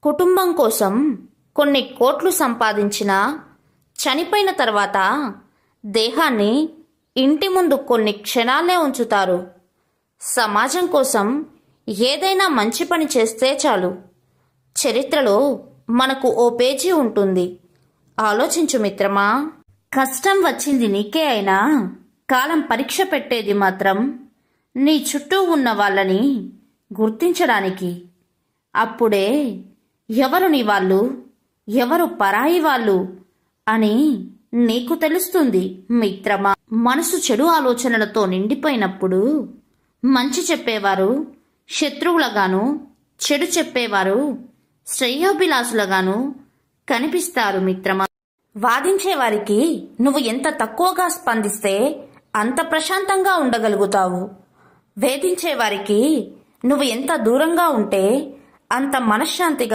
కుటుంబం కోసం కొన్ని కోట్లు సంపాదించినా చనిపోయిన తర్వాత దేహాన్ని ఇంటి ముందు కొన్ని క్షణాలే ఉంచుతారు. సమాజం కోసం ఏదైనా మంచి పని చేస్తే చాలు, చరిత్రలో మనకు ఓ పేజీ ఉంటుంది. ఆలోచించు మిత్రమా. కష్టం వచ్చింది నీకే అయినా కాలం పరీక్ష పెట్టేది మాత్రం నీ చుట్టూ ఉన్న వాళ్ళని గుర్తించడానికి. అప్పుడే ఎవరు నీ వాళ్ళు, ఎవరు పరాయి వాళ్ళు అని నీకు తెలుస్తుంది మిత్రమా. మనసు చెడు ఆలోచనలతో నిండిపోయినప్పుడు మంచి చెప్పేవారు శత్రువులుగాను, చెడు చెప్పేవారు శ్రేయోభిలాసులుగాను కనిపిస్తారు మిత్రమా. వాదించేవారికి నువ్వు ఎంత తక్కువగా స్పందిస్తే అంత ప్రశాంతంగా ఉండగలుగుతావు. వేధించేవారికి నువ్వు ఎంత దూరంగా ఉంటే అంత మనశ్శాంతిగా